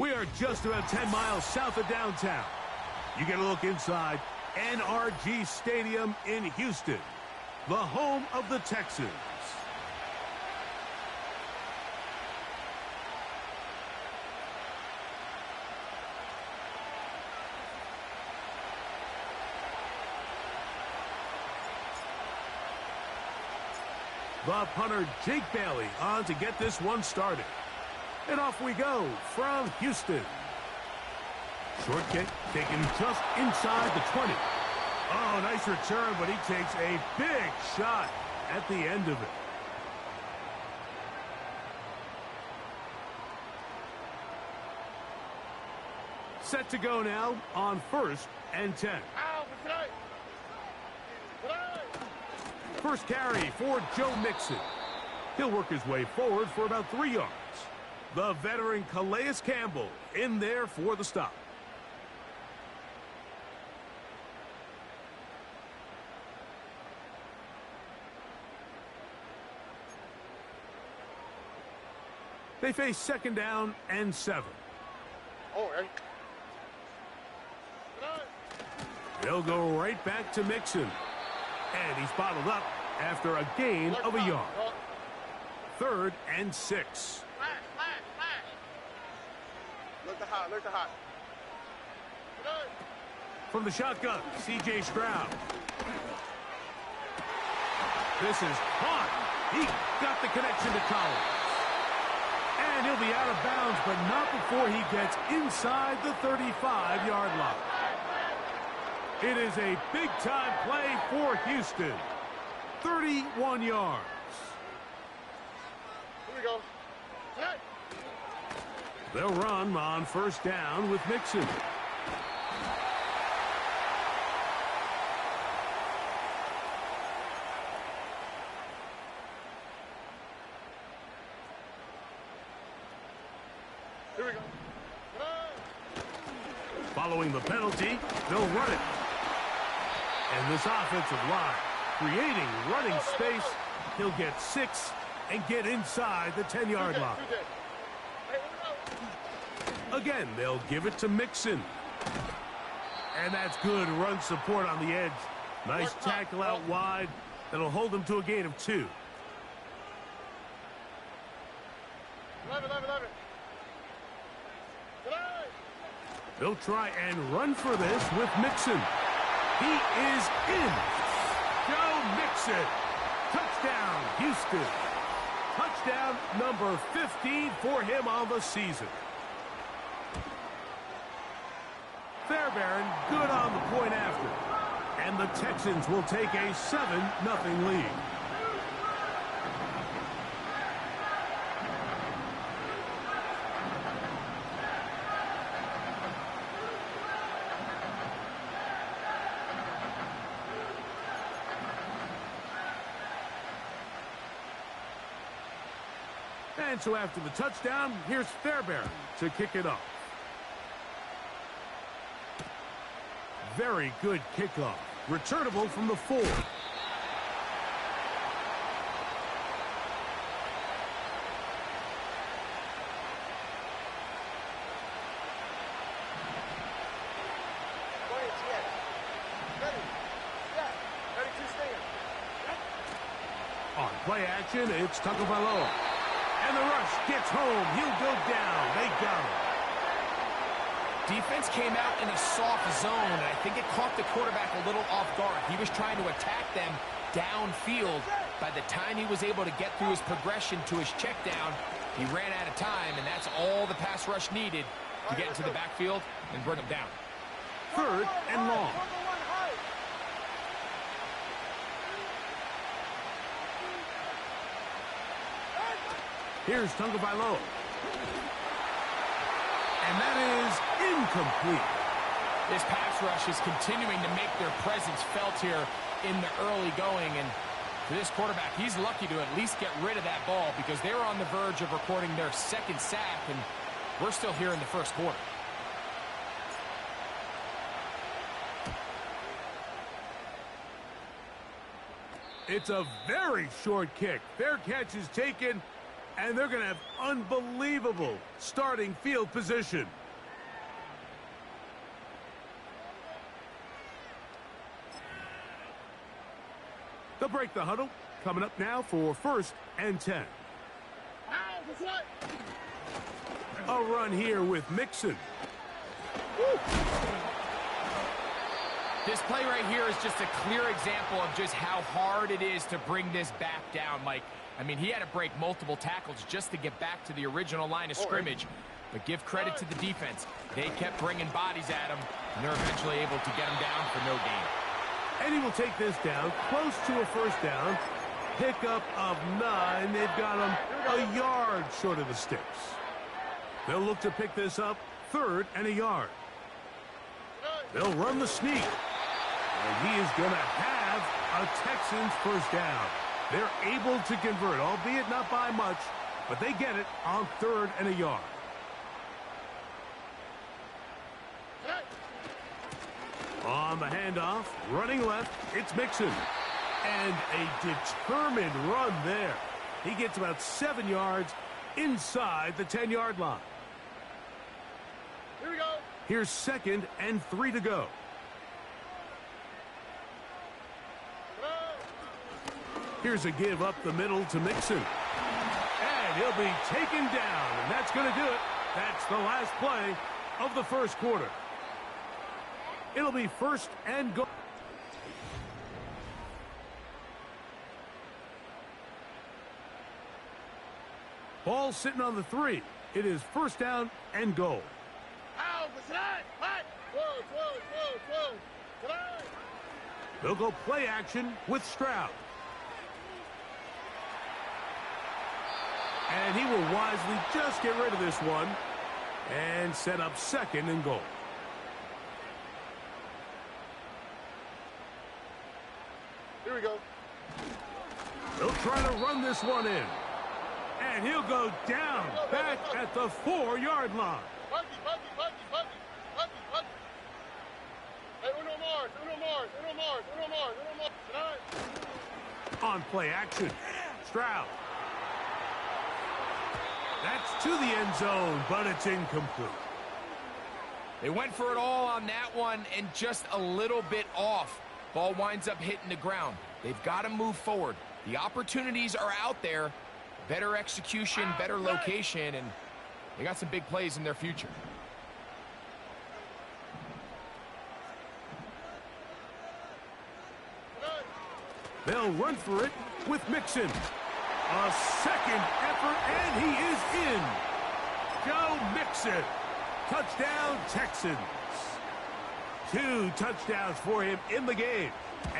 We are just about 10 miles south of downtown. You get a look inside NRG Stadium in Houston, the home of the Texans. The punter, Jake Bailey, on to get this one started. And off we go from Houston. Short kick taken just inside the 20. Oh, nice return, but he takes a big shot at the end of it. Set to go now on 1st and 10. First carry for Joe Mixon. He'll work his way forward for about 3 yards. The veteran Calais Campbell in there for the stop. They face 2nd down and 7. They'll go right back to Mixon. And he's bottled up after a gain of a yard. 3rd and 6. Look the hot. From the shotgun, C.J. Stroud. This is caught. He got the connection to Collins. And he'll be out of bounds, but not before he gets inside the 35-yard line. It is a big-time play for Houston. 31 yards. Here we go. Hey. They'll run on 1st down with Mixon. Here we go. Following the penalty, they'll run it. And this offensive line, creating running space, he'll get 6 and get inside the 10-yard line. Again, they'll give it to Mixon. And that's good run support on the edge. Nice tackle out wide. That'll hold them to a gain of 2. 11. They'll try and run for this with Mixon. He is in. Joe Mixon. Touchdown, Houston. Touchdown number 15 for him on the season. Fairbairn good on the point after. And the Texans will take a 7-0 lead. And so after the touchdown, here's Fairbairn to kick it off. Very good kickoff. Returnable from the 4. On play action, it's Tagovailoa. And the rush gets home. He'll go down. They got him. Defense came out in a soft zone, and I think it caught the quarterback a little off guard. He was trying to attack them downfield. By the time he was able to get through his progression to his check down, he ran out of time, and that's all the pass rush needed to get into the backfield and bring him down. 3rd and long. Here's Tagovailoa. And that is incomplete. This pass rush is continuing to make their presence felt here in the early going. And for this quarterback, he's lucky to at least get rid of that ball because they were on the verge of recording their 2nd sack, and we're still here in the 1st quarter. It's a very short kick. Fair catch is taken, And they're going to have unbelievable starting field position. They'll break the huddle. Coming up now for 1st and 10. A run here with Mixon. This play right here is just a clear example of just how hard it is to bring this back down, Mike. I mean, he had to break multiple tackles just to get back to the original line of scrimmage. But give credit to the defense. They kept bringing bodies at him, and they're eventually able to get him down for no gain. And he will take this down close to a 1st down. Pickup of 9. They've got him a yard short of the sticks. They'll look to pick this up 3rd and a yard. They'll run the sneak. And he is going to have a Texans 1st down. They're able to convert, albeit not by much, but they get it on 3rd and a yard. On the handoff, running left, it's Mixon. And a determined run there. He gets about 7 yards inside the 10-yard line. Here we go. Here's 2nd and 3 to go. Here's a give up the middle to Mixon. And he'll be taken down, and that's going to do it. That's the last play of the 1st quarter. It'll be 1st and goal. Ball sitting on the 3. It is 1st down and goal. They'll go play action with Stroud. And he will wisely just get rid of this one and set up 2nd and goal. Here we go. They'll try to run this one in. And he'll go down back at the 4-yard line. Hey, Uno Mars. On play action, Stroud. That's to the end zone, but it's incomplete. They went for it all on that one and just a little bit off. Ball winds up hitting the ground. They've got to move forward. The opportunities are out there. Better execution, better location, and they got some big plays in their future. They'll run for it with Mixon. A 2nd effort, and he is in. Go Mixon. Touchdown, Texans. 2 touchdowns for him in the game,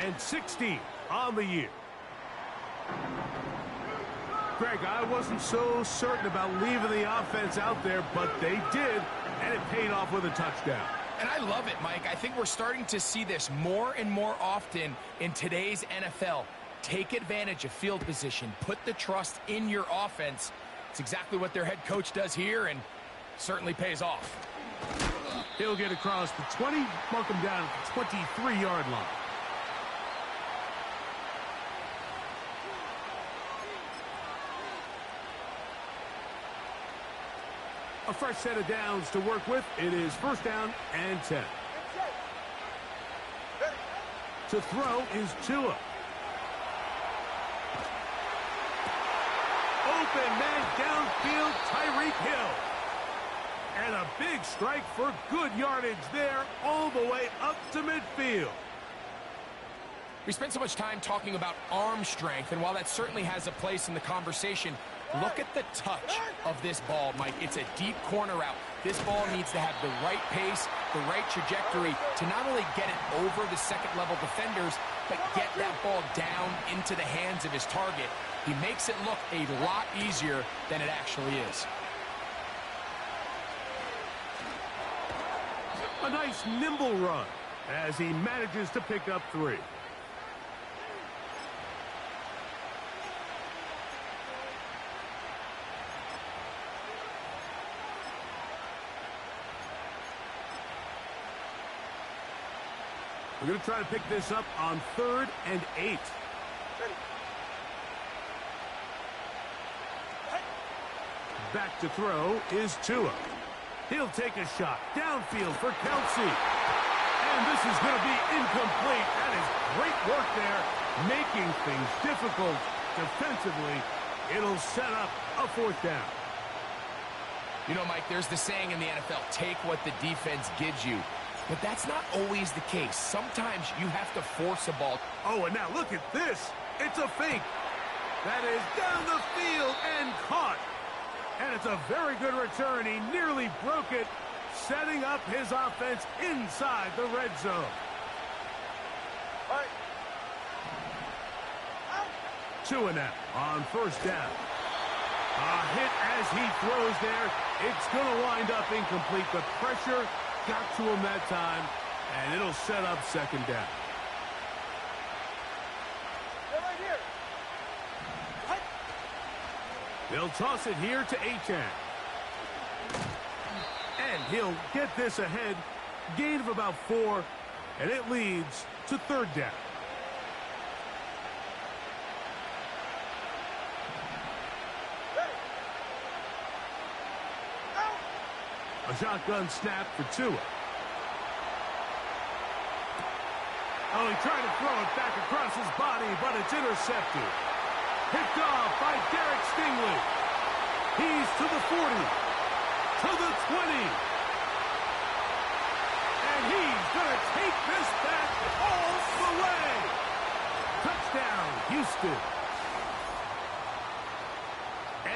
and 16 on the year. Greg, I wasn't so certain about leaving the offense out there, but they did, and it paid off with a touchdown. And I love it, Mike. I think we're starting to see this more and more often in today's NFL. Take advantage of field position. Put the trust in your offense. It's exactly what their head coach does here, and certainly pays off. He'll get across the 20, mark him down at the 23-yard line. A fresh set of downs to work with. It is 1st down and 10. To throw is Tua. Open man downfield, Tyreek Hill. And a big strike for good yardage there all the way up to midfield. We spent so much time talking about arm strength, and while that certainly has a place in the conversation, look at the touch of this ball, Mike. It's a deep corner route. This ball needs to have the right pace, the right trajectory to not only get it over the second-level defenders, but get that ball down into the hands of his target. He makes it look a lot easier than it actually is. A nice nimble run as he manages to pick up 3. We're going to try to pick this up on 3rd and 8. Back to throw is Tua. He'll take a shot downfield for Kelsey. And this is going to be incomplete. That is great work there, making things difficult defensively. It'll set up a 4th down. You know, Mike, there's the saying in the NFL, take what the defense gives you. But that's not always the case. Sometimes you have to force a ball. Oh, and now look at this. It's a fake. That is down the field and caught. And it's a very good return. He nearly broke it, setting up his offense inside the red zone. All right. Tua now on 1st down. A hit as he throws there. It's going to wind up incomplete. The pressure got to him that time, and it'll set up 2nd down. They're right here. They'll toss it here to Achane. And he'll get this ahead. Gain of about 4, and it leads to 3rd down. A shotgun snap for Tua. Oh, he tried to throw it back across his body, but it's intercepted. Picked off by Derek Stingley. He's to the 40, to the 20. And he's going to take this back all the way. Touchdown, Houston.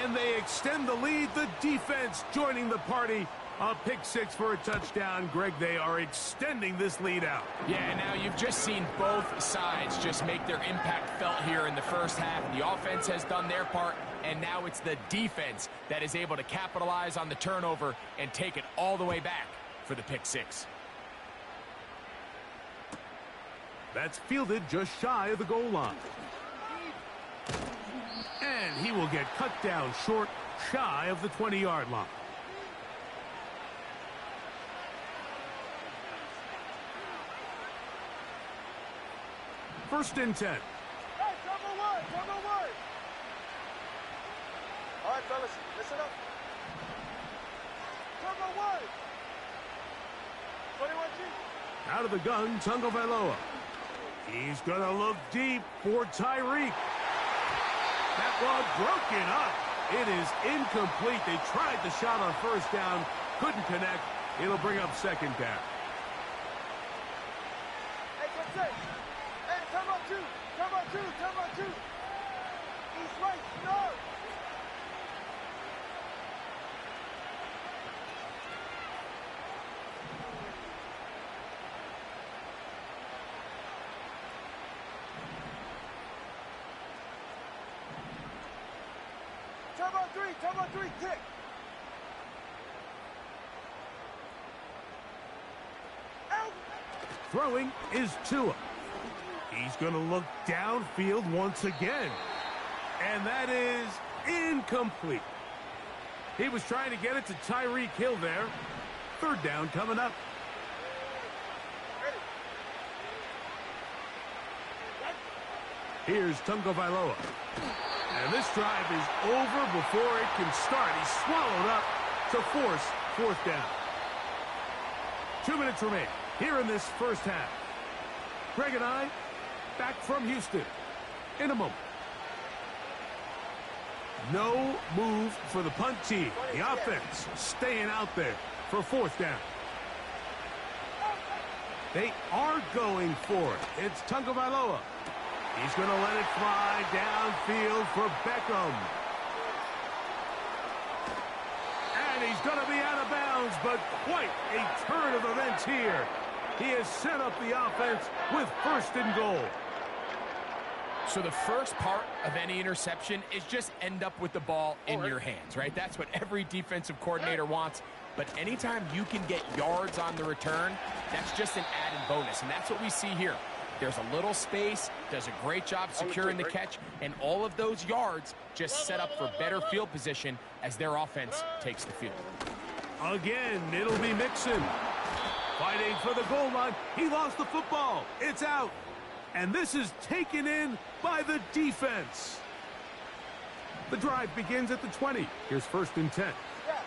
And they extend the lead. The defense joining the party. A pick 6 for a touchdown. Greg, they are extending this lead out. Yeah, now you've just seen both sides just make their impact felt here in the first half. The offense has done their part, and now it's the defense that is able to capitalize on the turnover and take it all the way back for the pick 6. That's fielded just shy of the goal line. And he will get cut down short, shy of the 20-yard line. First and 10. Hey, number 1, number 1. All right, fellas, listen up. Number 1. 21G. Out of the gun, Tagovailoa. He's going to look deep for Tyreek. That ball broken up. It is incomplete. They tried the shot on 1st down, couldn't connect. It'll bring up 2nd down. Hey, that's it. Hey, come on, 2. Come on, 2. Come on, 2. He's right. No. Come on, 3, kick. Out. Throwing is Tua. He's going to look downfield once again. And that is incomplete. He was trying to get it to Tyreek Hill there. 3rd down coming up. Here's Tagovailoa. And this drive is over before it can start. He's swallowed up to force 4th down. 2 minutes remain here in this first half. Greg and I back from Houston in a moment. No move for the punt team. The offense staying out there for 4th down. They are going for it. It's Tagovailoa. He's going to let it fly downfield for Beckham. And he's going to be out of bounds, but quite a turn of events here. He has set up the offense with 1st and goal. So the first part of any interception is just end up with the ball in your hands, right? That's what every defensive coordinator wants. But anytime you can get yards on the return, that's just an added bonus. And that's what we see here. There's a little space, does a great job securing the catch, and all of those yards just set up for better field position as their offense takes the field. Again, it'll be Mixon. Fighting for the goal line. He lost the football. It's out. And this is taken in by the defense. The drive begins at the 20. Here's 1st and 10. Yeah.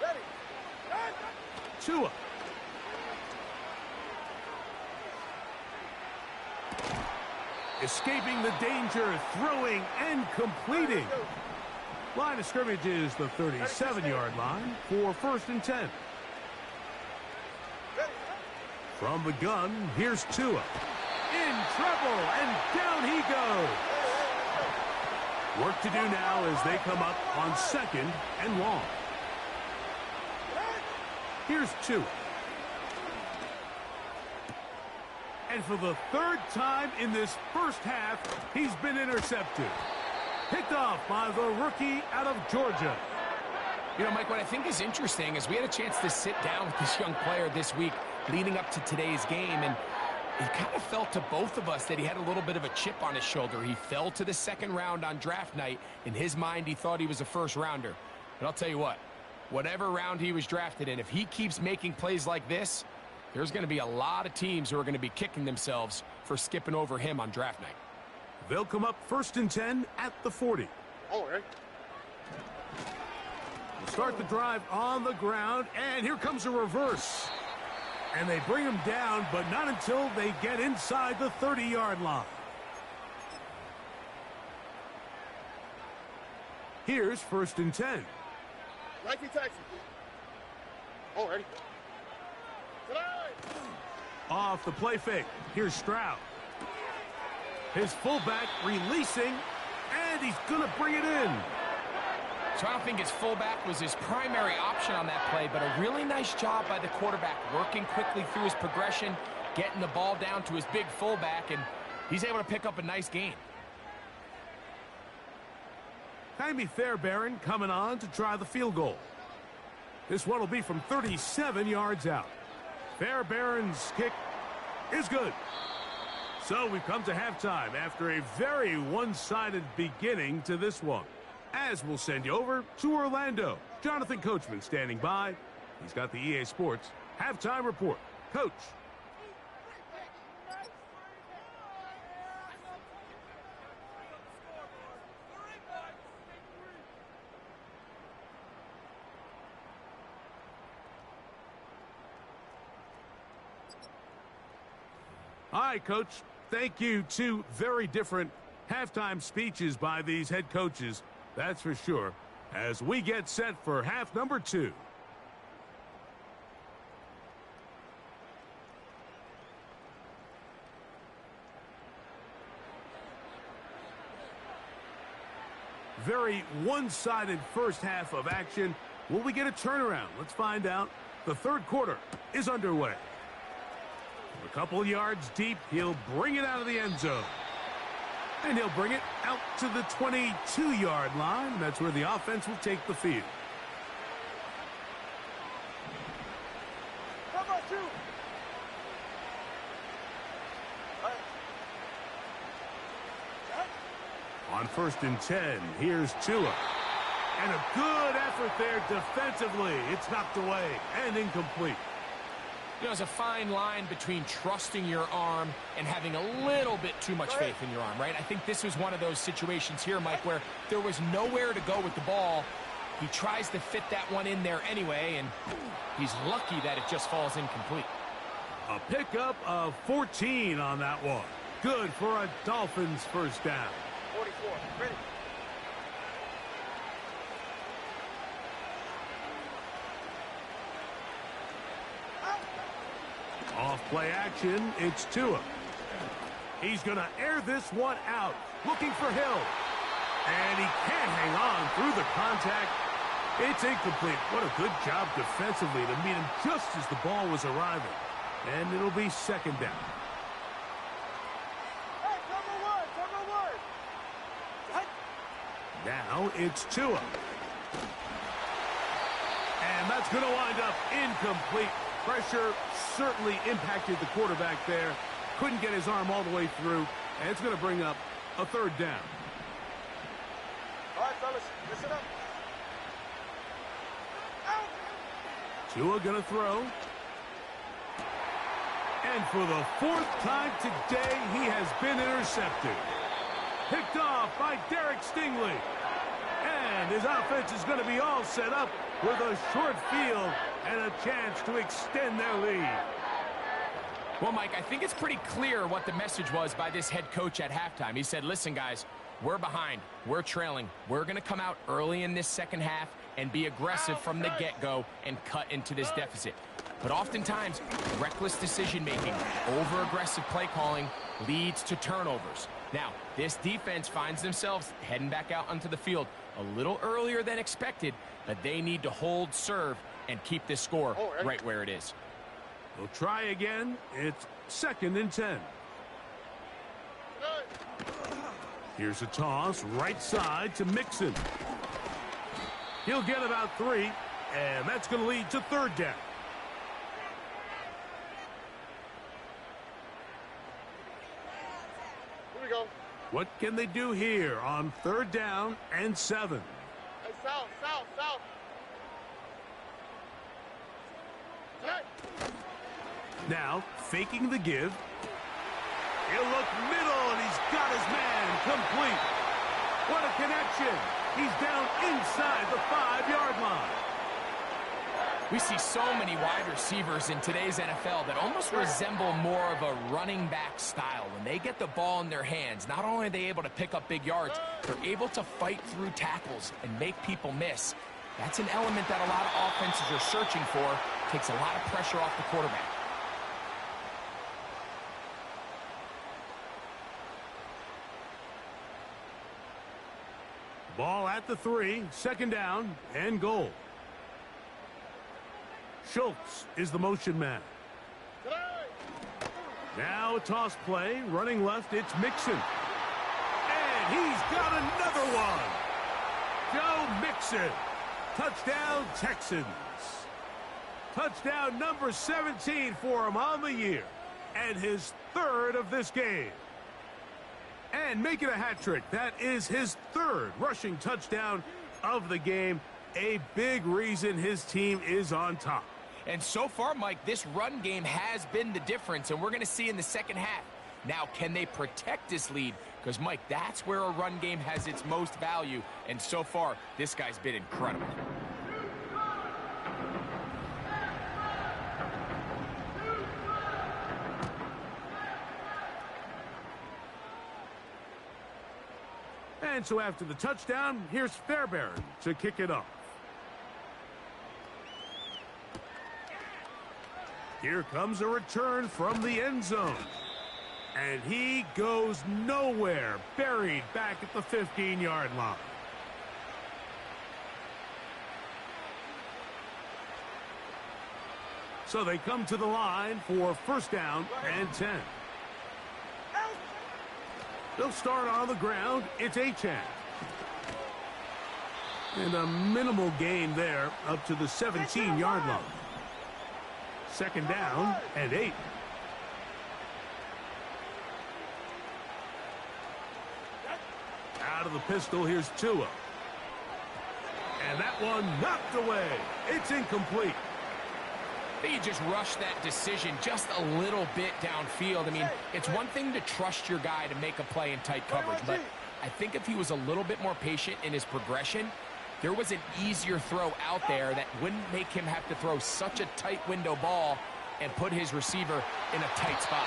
Ready. Tua. Escaping the danger, throwing and completing. Line of scrimmage is the 37-yard line for 1st and 10. From the gun, here's Tua. In trouble, and down he goes. Work to do now as they come up on 2nd and long. Here's Tua. And for the 3rd time in this first half, he's been intercepted. Picked off by the rookie out of Georgia. You know, Mike, what I think is interesting is we had a chance to sit down with this young player this week leading up to today's game, and it kind of felt to both of us that he had a little bit of a chip on his shoulder. He fell to the 2nd round on draft night. In his mind, he thought he was a 1st rounder. But I'll tell you what, whatever round he was drafted in, if he keeps making plays like this, there's going to be a lot of teams who are going to be kicking themselves for skipping over him on draft night. They'll come up 1st and 10 at the 40. All right. We'll start the drive on the ground, and here comes a reverse. And they bring him down, but not until they get inside the 30-yard line. Here's 1st and 10. Likely taxi. All ready. Off the play fake. Here's Stroud. His fullback releasing, and he's going to bring it in. So I don't think his fullback was his primary option on that play, but a really nice job by the quarterback working quickly through his progression, getting the ball down to his big fullback, and he's able to pick up a nice gain. Jaime Fairbairn coming on to try the field goal. This one will be from 37 yards out. Fairbairn's kick is good. So we've come to halftime after a very one-sided beginning to this one. As we'll send you over to Orlando. Jonathan Coachman standing by. He's got the EA Sports halftime report. Coach. All right, Coach. Thank you. 2 very different halftime speeches by these head coaches. That's for sure. As we get set for half number 2. Very one-sided first half of action. Will we get a turnaround? Let's find out. The 3rd quarter is underway. A couple yards deep, he'll bring it out of the end zone. And he'll bring it out to the 22-yard line. That's where the offense will take the field. Number 2. On 1st and 10, here's Tua. And a good effort there defensively. It's knocked away and incomplete. You know, there's a fine line between trusting your arm and having a little bit too much faith in your arm, right? I think this was one of those situations here, Mike, where there was nowhere to go with the ball. He tries to fit that one in there anyway, and he's lucky that it just falls incomplete. A pickup of 14 on that one. Good for a Dolphins first down. 44. Ready. Off play action, it's Tua. He's going to air this one out, looking for Hill. And he can't hang on through the contact. It's incomplete. What a good job defensively to meet him just as the ball was arriving. And it'll be 2nd down. Hey, number one. Now it's Tua. And that's going to wind up incomplete. Pressure certainly impacted the quarterback there. Couldn't get his arm all the way through. And it's going to bring up a 3rd down. All right, fellas, listen up. Tua going to throw. And for the 4th time today, he has has been intercepted. Picked off by Derek Stingley. And his offense is going to be all set up with a short field and a chance to extend their lead. Well, Mike, I think it's pretty clear what the message was by this head coach at halftime. He said, listen, guys, we're behind. We're trailing. We're going to come out early in this second half and be aggressive from the get-go and cut into this deficit. But oftentimes, reckless decision-making, over-aggressive play calling leads to turnovers. Now, this defense finds themselves heading back out onto the field a little earlier than expected, but they need to hold serve and keep this score right where it is. We'll try again. It's 2nd and 10. Here's a toss, right side to Mixon. He'll get about 3, and that's going to lead to 3rd down. Here we go. What can they do here on 3rd down and 7? Hey, south. Now, faking the give. He'll look middle, and he's got his man complete. What a connection. He's down inside the 5-yard line. We see so many wide receivers in today's NFL that almost resemble more of a running back style. When they get the ball in their hands, not only are they able to pick up big yards, they're able to fight through tackles and make people miss. That's an element that a lot of offenses are searching for. Takes a lot of pressure off the quarterback. Ball at the 3, 2nd down and goal. Schultz is the motion man. Now a toss play, running left, it's Mixon. And he's got another one. Joe Mixon. Touchdown, Texans. Touchdown number 17 for him on the year. And his 3rd of this game. And making a hat trick. That is his 3rd rushing touchdown of the game. A big reason his team is on top. And so far, Mike, this run game has been the difference, and we're going to see in the second half. Now, can they protect this lead? Because, Mike, that's where a run game has its most value, and so far, this guy's been incredible. And so after the touchdown, here's Fairbairn to kick it off. Here comes a return from the end zone. And he goes nowhere, buried back at the 15-yard line. So they come to the line for 1st down and 10. They'll start on the ground. It's Achane. And a minimal gain there up to the 17-yard line. 2nd down and 8. Out of the pistol, here's Tua. And that one knocked away. It's incomplete. He just rushed that decision just a little bit downfield. I mean, it's one thing to trust your guy to make a play in tight coverage, but I think if he was a little bit more patient in his progression, there was an easier throw out there that wouldn't make him have to throw such a tight window ball and put his receiver in a tight spot.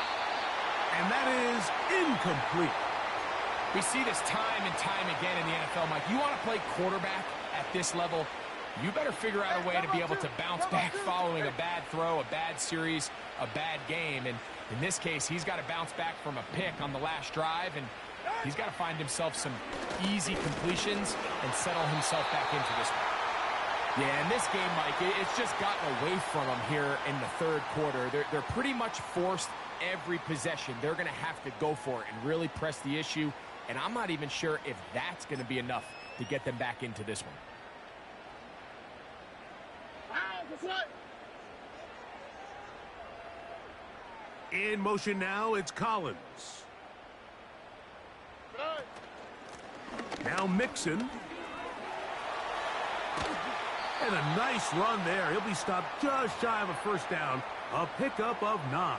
And that is incomplete. We see this time and time again in the NFL, Mike. You want to play quarterback at this level, you better figure out a way to be able to bounce back following a bad throw, a bad series, a bad game. And in this case, he's got to bounce back from a pick on the last drive, and he's got to find himself some easy completions and settle himself back into this one. Yeah, in this game, Mike, it's just gotten away from him here in the 3rd quarter. They're pretty much forced every possession. They're going to have to go for it and really press the issue, and I'm not even sure if that's going to be enough to get them back into this one. In motion now, it's Collins. Now Mixon. And a nice run there. He'll be stopped just shy of a 1st down. A pickup of 9.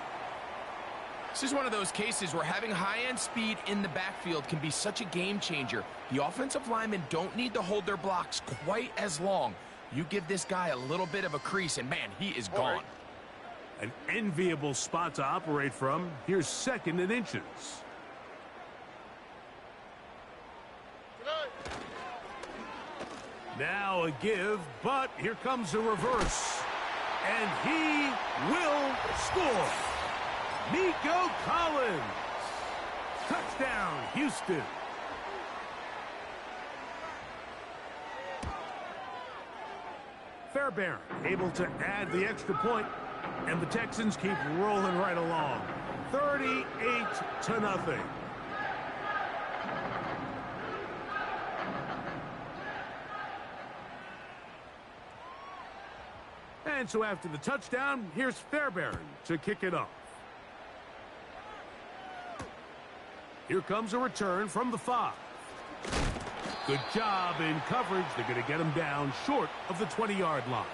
This is one of those cases where having high-end speed in the backfield can be such a game changer. The offensive linemen don't need to hold their blocks quite as long. You give this guy a little bit of a crease, and man, he is gone. An enviable spot to operate from. Here's 2nd and inches. Now a give, but here comes a reverse. And he will score. Nico Collins. Touchdown, Houston. Fairbairn able to add the extra point, and the Texans keep rolling right along. 38-0. And so after the touchdown, here's Fairbairn to kick it off. Here comes a return from the 5. Good job in coverage. They're going to get him down short of the 20-yard line.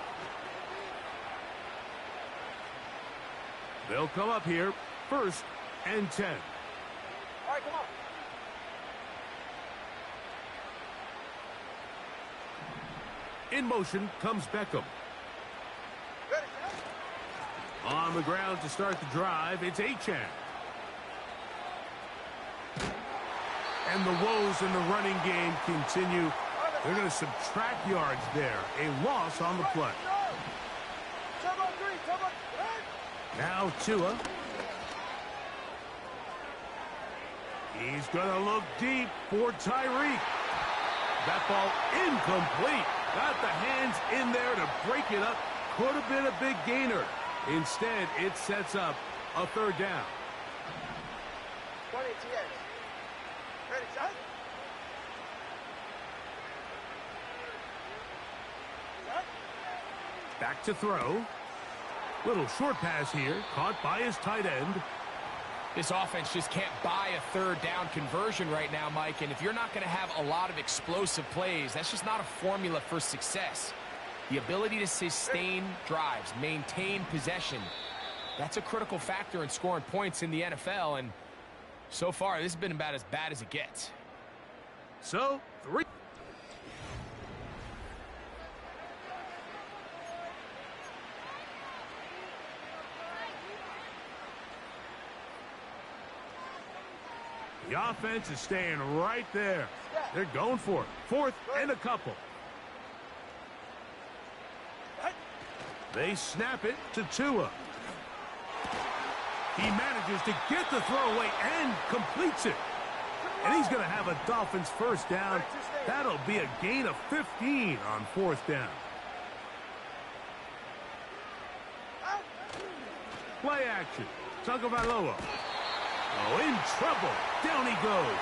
They'll come up here, 1st and 10. All right, come on. In motion comes Beckham. Ready, On the ground to start the drive, it's Achane. And the woes in the running game continue. They're going to subtract yards there. A loss on the play. Now Tua. He's going to look deep for Tyreek. That ball incomplete. Got the hands in there to break it up. Could have been a big gainer. Instead, it sets up a 3rd down. 20 TX. Ready, shot. Back to throw. Little short pass here, caught by his tight end. This offense just can't buy a 3rd down conversion right now, Mike, and if you're not going to have a lot of explosive plays, that's just not a formula for success. The ability to sustain drives, maintain possession, that's a critical factor in scoring points in the NFL, and so far, this has been about as bad as it gets. So, 3. The offense is staying right there. They're going for it. 4th and a couple. They snap it to Tua. He manages to get the throw away and completes it. And he's going to have a Dolphins 1st down. That'll be a gain of 15 on 4th down. Play action. Tagovailoa. Oh, in trouble. Down he goes.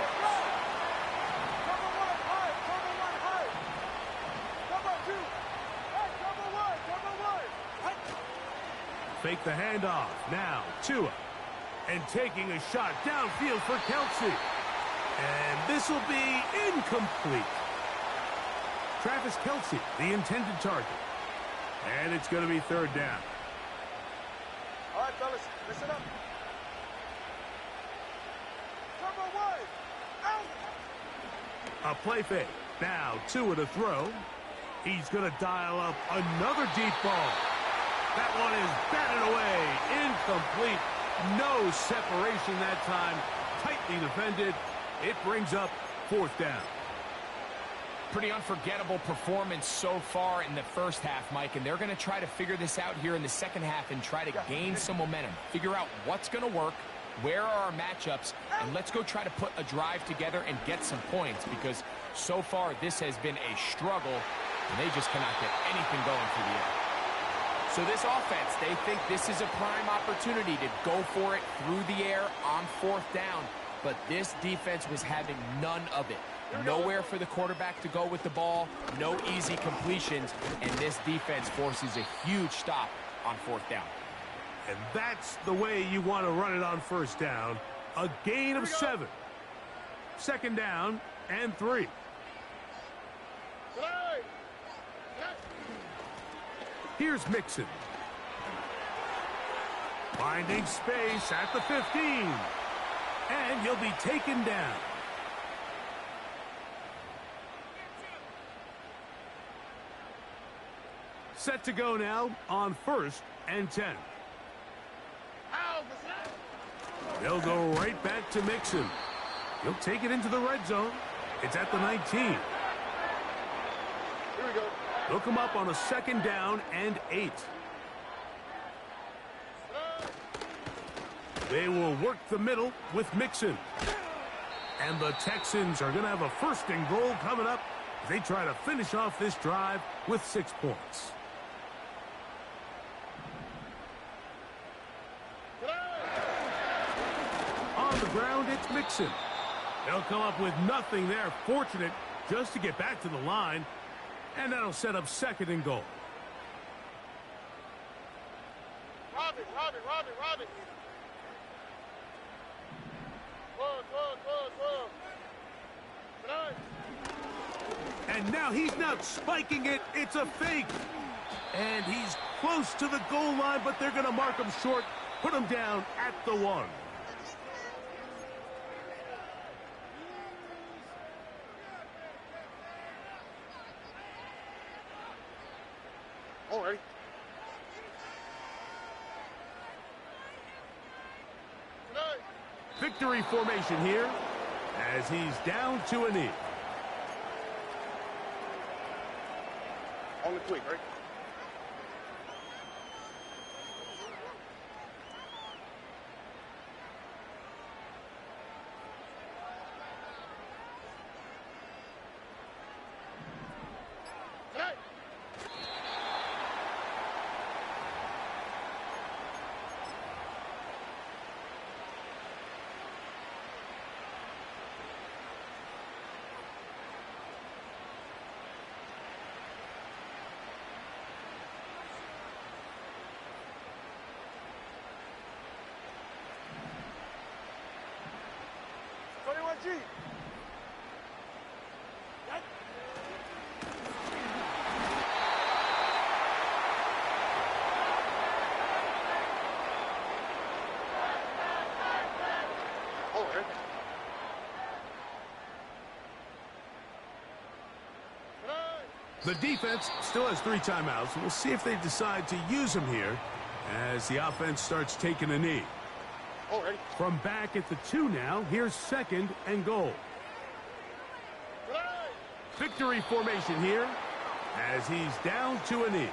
Fake the handoff. Now, Tua. And taking a shot downfield for Kelce. And this will be incomplete. Travis Kelce, the intended target. And it's going to be 3rd down. All right, fellas, listen up. Number 1, out. A play fake. Now, Tua to throw. He's going to dial up another deep ball. That one is batted away. Incomplete. No separation that time. Tightly defended. It brings up 4th down. Pretty unforgettable performance so far in the 1st half, Mike, and they're going to try to figure this out here in the 2nd half and try to gain some momentum. Figure out what's going to work, where are our matchups, and let's go try to put a drive together and get some points, because so far this has been a struggle, and they just cannot get anything going through the air. So this offense, they think this is a prime opportunity to go for it through the air on 4th down, but this defense was having none of it. Nowhere for the quarterback to go with the ball, no easy completions, and this defense forces a huge stop on 4th down. And that's the way you want to run it on 1st down. A gain of 7. 2nd down and 3. Here's Mixon. Finding space at the 15. And he'll be taken down. Set to go now on 1st and 10. They'll go right back to Mixon. He'll take it into the red zone. It's at the 19. Here we go. They'll come up on a 2nd down and 8. They will work the middle with Mixon. And the Texans are going to have a 1st and goal coming up as they try to finish off this drive with 6 points. On the ground, it's Mixon. They'll come up with nothing there. Fortunate just to get back to the line. And that'll set up 2nd and goal. Robin. And now he's not spiking it. It's a fake. And he's close to the goal line, but they're going to mark him short. Put him down at the 1. Alrighty. Victory formation here as he's down to a knee. On the quick, right? G. The defense still has 3 timeouts. We'll see if they decide to use them here as the offense starts taking a knee. Alright. From back at the 2 now, here's 2nd and goal. Victory formation here as he's down to a knee.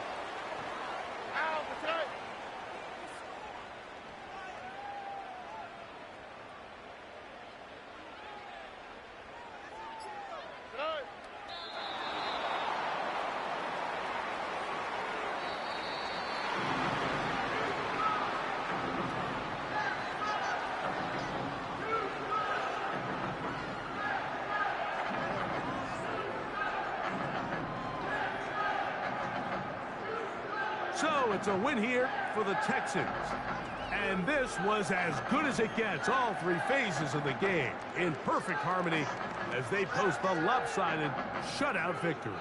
So it's a win here for the Texans. And this was as good as it gets. All 3 phases of the game in perfect harmony as they post the lopsided shutout victory.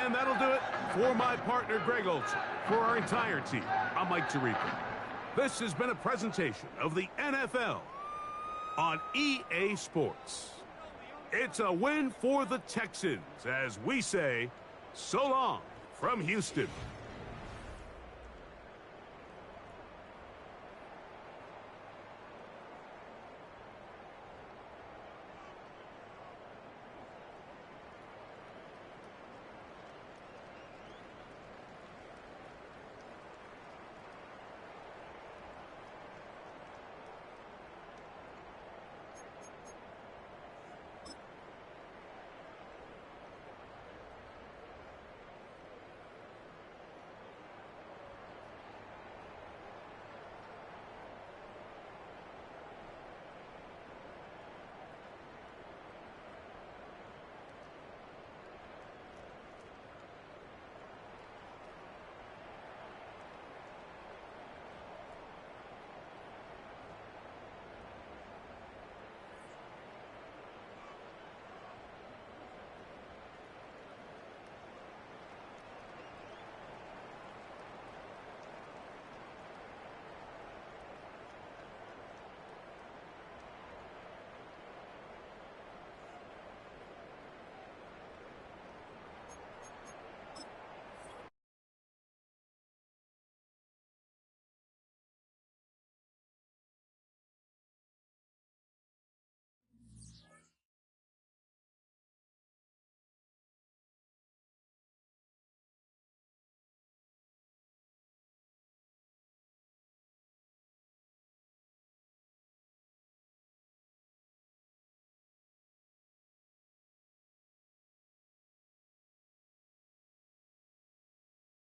And that'll do it for my partner, Greg Olson. For our entire team, I'm Mike Tirico. This has been a presentation of the NFL on EA Sports. It's a win for the Texans as we say, so long from Houston.